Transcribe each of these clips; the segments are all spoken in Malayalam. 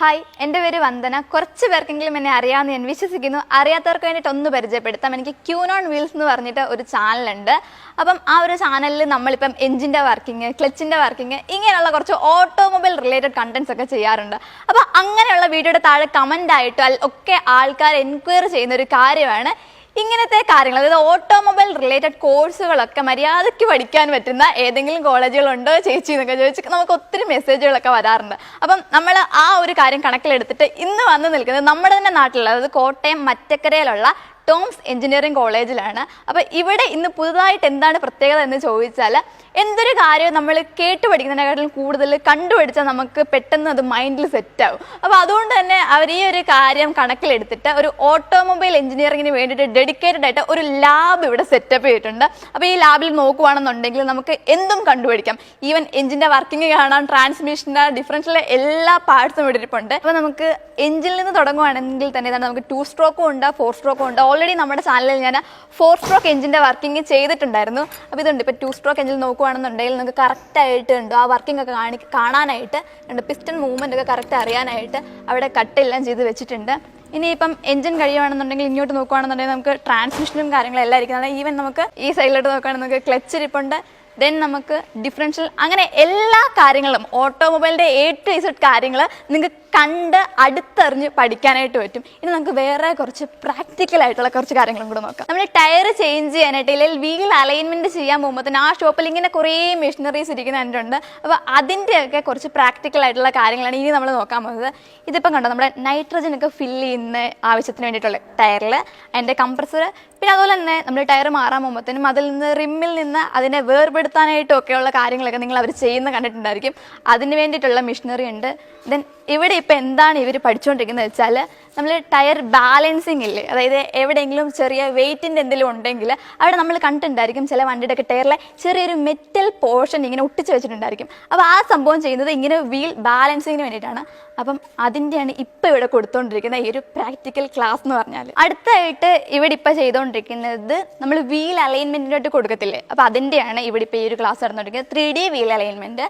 ഹായ്, എൻ്റെ പേര് വന്ദന. കുറച്ച് പേർക്കെങ്കിലും എന്നെ അറിയാമെന്ന് ഞാൻ വിശ്വസിക്കുന്നു. അറിയാത്തവർക്ക് വേണ്ടിയിട്ട് ഒന്ന് പരിചയപ്പെടുത്താം. എനിക്ക് ക്യൂനോൺ വീൽസ് എന്ന് പറഞ്ഞിട്ട് ഒരു ചാനലുണ്ട്. അപ്പം ആ ഒരു ചാനലിൽ നമ്മളിപ്പം എഞ്ചിൻ്റെ വർക്കിംഗ്, ക്ലച്ചിൻ്റെ വർക്കിംഗ്, ഇങ്ങനെയുള്ള കുറച്ച് ഓട്ടോമൊബൈൽ റിലേറ്റഡ് കണ്ടൻസ് ഒക്കെ ചെയ്യാറുണ്ട്. അപ്പോൾ അങ്ങനെയുള്ള വീഡിയോയുടെ താഴെ കമൻ്റ് ആയിട്ട് ഒക്കെ ആൾക്കാർ എൻക്വയറി ചെയ്യുന്ന ഒരു കാര്യമാണ് ഇങ്ങനത്തെ കാര്യങ്ങൾ. അതായത് ഓട്ടോമൊബൈൽ റിലേറ്റഡ് കോഴ്സുകളൊക്കെ മര്യാദയ്ക്ക് പഠിക്കാൻ പറ്റുന്ന ഏതെങ്കിലും കോളേജുകളുണ്ടോ ചേച്ചി എന്നൊക്കെ ചോദിച്ച് നമുക്ക് ഒത്തിരി മെസ്സേജുകളൊക്കെ വരാറുണ്ട്. അപ്പം നമ്മൾ ആ ഒരു കാര്യം കണക്കിലെടുത്തിട്ട് ഇന്ന് വന്ന് നിൽക്കുന്നത് നമ്മുടെ തന്നെ നാട്ടിലുള്ള, അതായത് കോട്ടയം മറ്റക്കരയിലുള്ള ടോംസ് എഞ്ചിനീയറിംഗ് കോളേജിലാണ്. അപ്പോൾ ഇവിടെ ഇന്ന് പുതുതായിട്ട് എന്താണ് പ്രത്യേകത എന്ന് ചോദിച്ചാൽ, എന്തൊരു കാര്യവും നമ്മൾ കേട്ട് പഠിക്കുന്നതിനെക്കാട്ടിലും കൂടുതൽ കണ്ടുപഠിച്ചാൽ നമുക്ക് പെട്ടെന്ന് അത് മൈൻഡിൽ സെറ്റാകും. അപ്പോൾ അതുകൊണ്ട് തന്നെ അവർ ഈ ഒരു കാര്യം കണക്കിലെടുത്തിട്ട് ഒരു ഓട്ടോമൊബൈൽ എഞ്ചിനീയറിംഗിന് വേണ്ടിയിട്ട് ഡെഡിക്കേറ്റഡ് ആയിട്ട് ഒരു ലാബ് ഇവിടെ സെറ്റപ്പ് ചെയ്തിട്ടുണ്ട്. അപ്പോൾ ഈ ലാബിൽ നോക്കുകയാണെന്നുണ്ടെങ്കിൽ നമുക്ക് എന്തും കണ്ടുപിടിക്കാം. ഈവൻ എഞ്ചിൻ്റെ വർക്കിംഗ് കാണാം, ട്രാൻസ്മിഷൻ്റെ ഡിഫറൻഷ്യലെ എല്ലാ പാർട്സും ഇവിടെ ഇരിപ്പുണ്ട്. അപ്പോൾ നമുക്ക് എഞ്ചിനിൽ നിന്ന് തുടങ്ങുകയാണെങ്കിൽ തന്നെ നമുക്ക് 2 സ്ട്രോക്കും ഉണ്ട്, 4 സ്ട്രോക്കും ഉണ്ട്. ഓൾറെഡി നമ്മുടെ ചാനലിൽ ഞാൻ 4 സ്ട്രോക്ക് എഞ്ചിൻ്റെ വർക്കിംഗ് ചെയ്തിട്ടുണ്ടായിരുന്നു. അപ്പോൾ ഇതുണ്ട്. ഇപ്പോൾ 2 സ്ട്രോക്ക് എഞ്ചിൻ നോക്കുകയാണെന്നുണ്ടെങ്കിൽ നമുക്ക് കറക്റ്റായിട്ട് ഉണ്ട് ആ വർക്കിംഗ് ഒക്കെ കാണാനായിട്ട് ഉണ്ട്. പിസ്റ്റൺ മൂവ്മെൻ്റ് ഒക്കെ കറക്റ്റ് അറിയാനായിട്ട് അവിടെ കട്ടെല്ലാം ചെയ്ത് വെച്ചിട്ടുണ്ട്. ഇനിയിപ്പം എഞ്ചിൻ കഴിയുകയാണെന്നുണ്ടെങ്കിൽ ഇങ്ങോട്ട് നോക്കുകയാണെന്നുണ്ടെങ്കിൽ നമുക്ക് ട്രാൻസ്മിഷനും കാര്യങ്ങളെല്ലാം ഇരിക്കുന്നതാണ്. ഈവൻ നമുക്ക് ഈ സൈഡിലോട്ട് നോക്കുകയാണെങ്കിൽ നമുക്ക് ക്ലച്ച് ഇരിപ്പുണ്ട്, ദെൻ നമുക്ക് ഡിഫറൻഷ്യൽ, അങ്ങനെ എല്ലാ കാര്യങ്ങളും ഓട്ടോമൊബൈലിൻ്റെ A to Z കാര്യങ്ങൾ നിങ്ങൾക്ക് കണ്ട് അടുത്തറിഞ്ഞ് പഠിക്കാനായിട്ട് പറ്റും. ഇനി നമുക്ക് വേറെ കുറച്ച് പ്രാക്ടിക്കൽ ആയിട്ടുള്ള കുറച്ച് കാര്യങ്ങളും കൂടെ നോക്കാം. നമ്മൾ ടയർ ചേഞ്ച് ചെയ്യാനായിട്ട് അല്ലെങ്കിൽ വീൽ അലൈൻമെൻറ്റ് ചെയ്യാൻ പോകുമ്പോൾ തന്നെ ആ ഷോപ്പിൽ ഇങ്ങനെ കുറേ മെഷീനറീസ് ഇരിക്കുന്നുണ്ട്. അപ്പോൾ അതിൻ്റെയൊക്കെ കുറച്ച് പ്രാക്ടിക്കൽ ആയിട്ടുള്ള കാര്യങ്ങളാണ് ഇനി നമ്മൾ നോക്കാൻ പോകുന്നത്. ഇതിപ്പം കണ്ടോ, നമ്മുടെ നൈട്രജനൊക്കെ ഫില്ല് ചെയ്യുന്ന ആവശ്യത്തിന് വേണ്ടിയിട്ടുള്ള ടയറിൽ അതിൻ്റെ കംപ്രസർ, പിന്നെ അതുപോലെ തന്നെ നമ്മൾ ടയർ മാറാൻ പോകുമ്പോഴത്തേനും അതിൽ നിന്ന് റിമ്മിൽ നിന്ന് അതിനെ വേർപെടുത്താനായിട്ടും ഒക്കെയുള്ള കാര്യങ്ങളൊക്കെ നിങ്ങൾ അവർ ചെയ്യുന്ന കണ്ടിട്ടുണ്ടായിരിക്കും. അതിന് വേണ്ടിയിട്ടുള്ള മെഷീനറി ഉണ്ട്. ദെൻ ഇവിടെ ഇപ്പോൾ എന്താണ് ഇവർ പഠിച്ചുകൊണ്ടിരിക്കുന്നത് വെച്ചാൽ, നമ്മൾ ടയർ ബാലൻസിങ് ഇല്ലേ, അതായത് എവിടെയെങ്കിലും ചെറിയ വെയിറ്റിൻ്റെ എന്തെങ്കിലും ഉണ്ടെങ്കിൽ അവിടെ നമ്മൾ കണ്ടിട്ടുണ്ടായിരിക്കും ചില വണ്ടിയുടെ ഒക്കെ ടയറിലെ ചെറിയൊരു മെറ്റൽ പോർഷൻ ഇങ്ങനെ ഒട്ടിച്ച് വെച്ചിട്ടുണ്ടായിരിക്കും. അപ്പോൾ ആ സംഭവം ചെയ്യുന്നത് ഇങ്ങനെ വീൽ ബാലൻസിങ്ങിന് വേണ്ടിയിട്ടാണ്. അപ്പം അതിൻ്റെയാണ് ഇപ്പോൾ ഇവിടെ കൊടുത്തുകൊണ്ടിരിക്കുന്ന ഈ ഒരു പ്രാക്ടിക്കൽ ക്ലാസ് എന്ന് പറഞ്ഞാൽ. അടുത്തായിട്ട് ഇവിടെ ഇപ്പോൾ ചെയ്തുകൊണ്ടിരിക്കുന്നത് നമ്മൾ വീൽ അലൈൻമെൻറ്റിനായിട്ട് കൊടുക്കത്തില്ലേ, അപ്പോൾ അതിൻ്റെയാണ് ഇവിടെ ഇപ്പോൾ ഈ ഒരു ക്ലാസ് നടന്നുകൊണ്ടിരിക്കുന്നത്. 3D wheel alignment.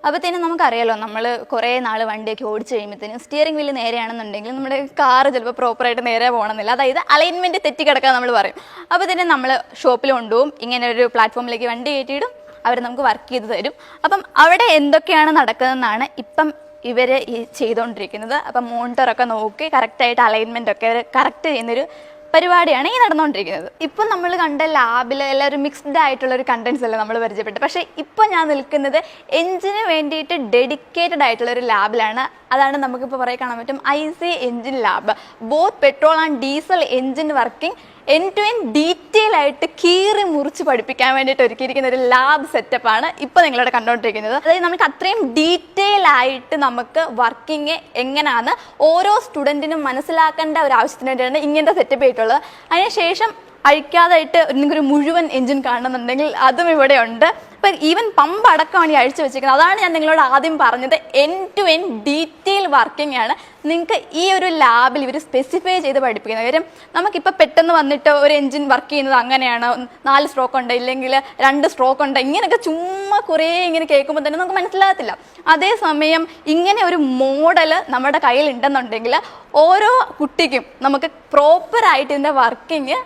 അപ്പോഴത്തേനും നമുക്കറിയാലോ, നമ്മൾ കുറേ നാൾ വണ്ടിയൊക്കെ ഓടിച്ച് കഴിയുമ്പോഴത്തേനും സ്റ്റിയറിംഗ് വീല് നേരെയാണെന്നുണ്ടെങ്കിൽ നമ്മുടെ കാറ് ചിലപ്പോൾ പ്രോപ്പറായിട്ട് നേരെ പോകണമെന്നില്ല, അതായത് അലൈൻമെൻറ്റ് തെറ്റിക്കിടക്കാൻ നമ്മൾ പറയും. അപ്പോൾ തന്നെ നമ്മൾ ഷോപ്പിൽ കൊണ്ടുപോകും, ഇങ്ങനെ ഒരു പ്ലാറ്റ്ഫോമിലേക്ക് വണ്ടി കയറ്റിയിടും, അവർ നമുക്ക് വർക്ക് ചെയ്ത് തരും. അപ്പം അവിടെ എന്തൊക്കെയാണ് നടക്കുന്നതെന്നാണ് ഇപ്പം ഇവർ ചെയ്തുകൊണ്ടിരിക്കുന്നത്. അപ്പം മോണിറ്ററൊക്കെ നോക്കി കറക്റ്റായിട്ട് അലൈൻമെൻ്റ് ഒക്കെ അവർ കറക്റ്റ് ചെയ്യുന്നൊരു പരിപാടിയാണ് ഈ നടന്നുകൊണ്ടിരിക്കുന്നത്. ഇപ്പം നമ്മൾ കണ്ട ലാബിൽ എല്ലാവരും മിക്സ്ഡ് ആയിട്ടുള്ളൊരു കണ്ടൻസ് അല്ലേ നമ്മൾ പരിചയപ്പെട്ടത്. പക്ഷേ ഇപ്പോൾ ഞാൻ നിൽക്കുന്നത് എഞ്ചിന് വേണ്ടിയിട്ട് ഡെഡിക്കേറ്റഡ് ആയിട്ടുള്ളൊരു ലാബിലാണ്. അതാണ് നമുക്കിപ്പോൾ പറയാൻ കാണാൻ പറ്റും IC engine lab. Both petrol and diesel engine working end to end detail ആയിട്ട് കീറി മുറിച്ച് പഠിപ്പിക്കാൻ വേണ്ടിയിട്ട് ഒരുക്കിയിരിക്കുന്ന ഒരു ലാബ് സെറ്റപ്പാണ് ഇപ്പോൾ നിങ്ങളോട് കണ്ടുകൊണ്ടിരിക്കുന്നത്. അതായത് നമുക്ക് അത്രയും ഡീറ്റെയിൽ ആയിട്ട് നമുക്ക് വർക്കിംഗ് എങ്ങനെയാണ് ഓരോ സ്റ്റുഡൻറ്റിനും മനസ്സിലാക്കേണ്ട ഒരു ആവശ്യത്തിന് വേണ്ടിയാണ് ഇങ്ങനത്തെ സെറ്റപ്പ് ചെയ്തിട്ടുള്ളത്. അതിനുശേഷം അഴിക്കാതായിട്ട് നിങ്ങൾക്കൊരു മുഴുവൻ എഞ്ചിൻ കാണുന്നുണ്ടെങ്കിൽ അതും ഇവിടെ ഉണ്ട്. ഇപ്പം ഈവൻ പമ്പ് അടക്കമാണ് ഈ അഴിച്ചു വെച്ചിരിക്കുന്നത്. അതാണ് ഞാൻ നിങ്ങളോട് ആദ്യം പറഞ്ഞത്, end to end detail working ആണ് നിങ്ങൾക്ക് ഈ ഒരു ലാബിൽ ഇവർ സ്പെസിഫൈ ചെയ്ത് പഠിപ്പിക്കുന്നത്. കാര്യം നമുക്കിപ്പോൾ പെട്ടെന്ന് വന്നിട്ട് ഒരു എഞ്ചിൻ വർക്ക് ചെയ്യുന്നത് അങ്ങനെയാണ്, 4 സ്ട്രോക്ക് ഉണ്ട്, ഇല്ലെങ്കിൽ 2 സ്ട്രോക്ക് ഉണ്ട്, ഇങ്ങനെയൊക്കെ ചുമ്മാ കുറേ ഇങ്ങനെ കേൾക്കുമ്പോൾ തന്നെ നമുക്ക് മനസ്സിലാകത്തില്ല. അതേസമയം ഇങ്ങനെ ഒരു മോഡൽ നമ്മുടെ കയ്യിൽ ഉണ്ടെന്നുണ്ടെങ്കിൽ ഓരോ കുട്ടിക്കും നമുക്ക് പ്രോപ്പറായിട്ട് ഇതിൻ്റെ വർക്കിംഗ്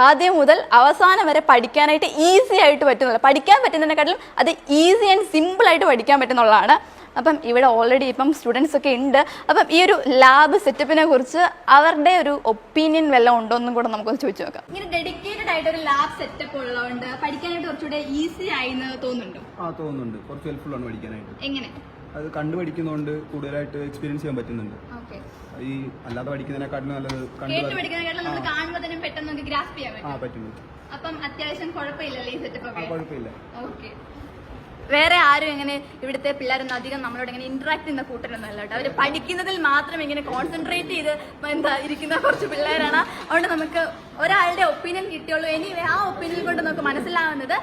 ആദ്യം മുതൽ അവസാനം വരെ പഠിക്കാനായിട്ട് ഈസി ആയിട്ട് പറ്റുന്നില്ല. പഠിക്കാൻ പറ്റുന്നതിനെക്കാട്ടിലും അത് ഈസി ആൻഡ് സിമ്പിളായിട്ട് പഠിക്കാൻ പറ്റുന്നുള്ളതാണ്. അപ്പം ഇവിടെ ഓൾറെഡി ഇപ്പം സ്റ്റുഡൻസ് ഒക്കെ ഉണ്ട്. അപ്പം ഈ ഒരു ലാബ് സെറ്റപ്പിനെ കുറിച്ച് അവരുടെ ഒരു ഒപ്പീനിയൻ വല്ലതും ഉണ്ടോ എന്നും കൂടെ നമുക്കൊന്ന് ചോദിച്ചു നോക്കാം. ഇങ്ങനെ ഡെഡിക്കേറ്റഡ് ആയിട്ട് ഒരു ലാബ് സെറ്റപ്പ് ഉള്ളതുകൊണ്ട് പഠിക്കാനായിട്ട് കുറച്ചുകൂടെ ഈസി ആയി തോന്നുന്നുണ്ടോ? തോന്നുന്നുണ്ട്. കുറച്ച് ഹെൽപ്ഫുൾ ആണ് പഠിക്കാനായിട്ട്. എങ്ങനെ? അത് കണ്ടുപഠിക്കുന്നതുകൊണ്ട് കൂടുതലായിട്ട് എക്സ്പീരിയൻസ് ചെയ്യാൻ പറ്റുന്നുണ്ട്. ഈ അല്ലാതെ പഠിക്കുന്നതിനെക്കാട്ടിലും നല്ലത് പറ്റുന്നുണ്ട്. അപ്പം അത്യാവശ്യം കുഴപ്പമില്ലല്ലേ ഈ സെറ്റപ്പ്? കുഴപ്പമില്ല. ഓക്കെ. വേറെ ആരും ഇങ്ങനെ ഇവിടുത്തെ പിള്ളേരൊന്നും അധികം നമ്മളോട് ഇങ്ങനെ ഇന്ററാക്ട് ചെയ്യുന്ന കൂട്ടരൊന്നും അല്ല കേട്ടോ. അവർ പഠിക്കുന്നതിൽ മാത്രം ഇങ്ങനെ കോൺസെൻട്രേറ്റ് ചെയ്ത് ഇരിക്കുന്ന കുറച്ച് പിള്ളേരാണ്. അതുകൊണ്ട് നമുക്ക് ഒരാളുടെ ഒപ്പീനിയൻ കിട്ടിയുള്ളൂ. ആ ഒപ്പീനിയൻ കൊണ്ട് നമുക്ക് മനസ്സിലാവുന്നത്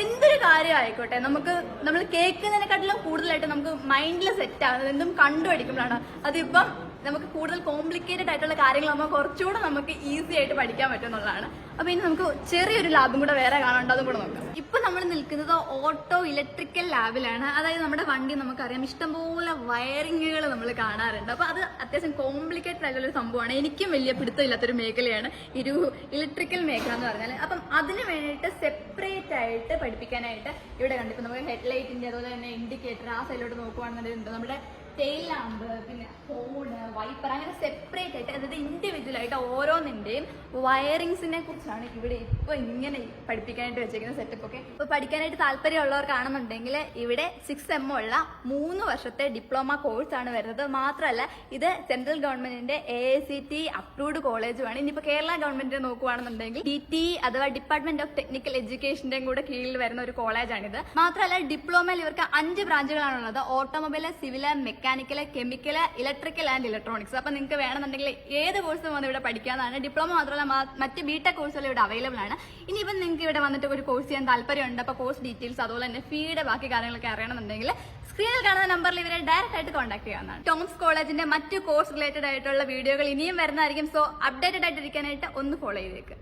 എന്തൊരു കാര്യം ആയിക്കോട്ടെ, നമ്മൾ കേൾക്കുന്നതിനെക്കാട്ടിലും കൂടുതലായിട്ട് നമുക്ക് മൈൻഡിൽ സെറ്റ് ആവുന്നത് എന്തും കണ്ടുപഠിക്കുമ്പോഴാണ്. അതിപ്പം നമുക്ക് കൂടുതൽ കോംപ്ലിക്കേറ്റഡ് ആയിട്ടുള്ള കാര്യങ്ങളാകുമ്പോൾ കുറച്ചുകൂടെ നമുക്ക് ഈസി ആയിട്ട് പഠിക്കാൻ പറ്റും എന്നുള്ളതാണ്. അപ്പൊ ഇനി നമുക്ക് ചെറിയൊരു ലാബും കൂടെ വേറെ കാണാണ്ട് അതും കൂടെ നോക്കാം. ഇപ്പൊ നമ്മൾ നിൽക്കുന്നത് ഓട്ടോ ഇലക്ട്രിക്കൽ ലാബിലാണ്. അതായത് നമ്മുടെ വണ്ടി നമുക്കറിയാം ഇഷ്ടംപോലെ വയറിങ്ങുകൾ നമ്മൾ കാണാറുണ്ട്. അപ്പൊ അത് അത്യാവശ്യം കോംപ്ലിക്കേറ്റഡ് ആയിട്ടുള്ള ഒരു സംഭവമാണ്. എനിക്കും വലിയ പിടുത്തമില്ലാത്തൊരു മേഖലയാണ് ഒരു ഇലക്ട്രിക്കൽ മേഖല എന്ന് പറഞ്ഞാൽ. അപ്പം അതിന് വേണ്ടിയിട്ട് സെപ്പറേറ്റ് ആയിട്ട് പഠിപ്പിക്കാനായിട്ട് ഇവിടെ കണ്ടു. ഇപ്പൊ നമുക്ക് ഹെഡ്ലൈറ്റിന്റെ അതുപോലെ തന്നെ ഇൻഡിക്കേറ്റർ ആ സൈഡിലോട്ട് നോക്കുവാണെന്നുണ്ടെങ്കിൽ നമ്മുടെ ടെയിൽ ലാമ്പ്, പിന്നെ ഫോണ്, വൈപ്പർ, അങ്ങനെ സെപ്പറേറ്റ് ആയിട്ട് അതായത് ഇൻഡിവിജ്വൽ ആയിട്ട് ഓരോന്നിന്റെയും വയറിങ്സിനെ കുറിച്ചാണ് ഇവിടെ ഇപ്പൊ ഇങ്ങനെ പഠിപ്പിക്കാനായിട്ട് വെച്ചിരിക്കുന്ന സെറ്റപ്പ് ഒക്കെ. ഇപ്പൊ പഠിക്കാനായിട്ട് താല്പര്യമുള്ളവർക്കാണെന്നുണ്ടെങ്കിൽ ഇവിടെ 6M ഉള്ള 3 വർഷത്തെ ഡിപ്ലോമ കോഴ്സാണ് വരുന്നത്. മാത്രമല്ല ഇത് സെൻട്രൽ ഗവൺമെന്റിന്റെ AICT അപ്രൂവ്ഡ് കോളേജുമാണ്. ഇനിയിപ്പോ കേരള ഗവൺമെന്റിനെ നോക്കുവാണെന്നുണ്ടെങ്കിൽ DT അഥവാ ഡിപ്പാർട്ട്മെന്റ് ഓഫ് ടെക്നിക്കൽ എഡ്യൂക്കേഷന്റെയും കൂടെ കീഴിൽ വരുന്ന ഒരു കോളേജാണിത്. മാത്രമല്ല ഡിപ്ലോമയിൽ ഇവർക്ക് 5 ബ്രാഞ്ചുകളാണുള്ളത്: automobile, civil, mechanical, chemical, electrical and electronics. അപ്പൊ നിങ്ങൾക്ക് വേണമെന്നുണ്ടെങ്കിൽ ഏത് കോഴ്സ് വന്ന് ഇവിടെ പഠിക്കാനാണ്. ഡിപ്ലോമ മാത്രമല്ല മറ്റ് ബിടെക് കോഴ്സുകൾ ഇവിടെ അവൈലബിൾ ആണ്. ഇനിയിപ്പം നിങ്ങൾക്ക് ഇവിടെ വന്നിട്ട് ഒരു കോഴ്സ് ചെയ്യാൻ താല്പര്യമുണ്ട്, അപ്പൊ കോഴ്സ് ഡീറ്റെയിൽസ് അതുപോലെ തന്നെ ഫീയുടെ ബാക്കി കാര്യങ്ങളൊക്കെ അറിയണമെന്നുണ്ടെങ്കിൽ സ്ക്രീനിൽ കാണുന്ന നമ്പറിൽ ഇവരെ ഡയറക്റ്റ് ആയിട്ട് കോൺടാക്ട് ചെയ്യാവുന്നതാണ്. ടോംസ് കോളേജിന്റെ മറ്റു കോഴ്സ് റിലേറ്റഡ് ആയിട്ടുള്ള വീഡിയോകൾ ഇനിയും വരുന്നതായിരിക്കും. സോ അപ്ഡേറ്റഡ് ആയിട്ടിരിക്കാനായിട്ട് ഒന്ന് ഫോളോ ചെയ്തേക്ക്.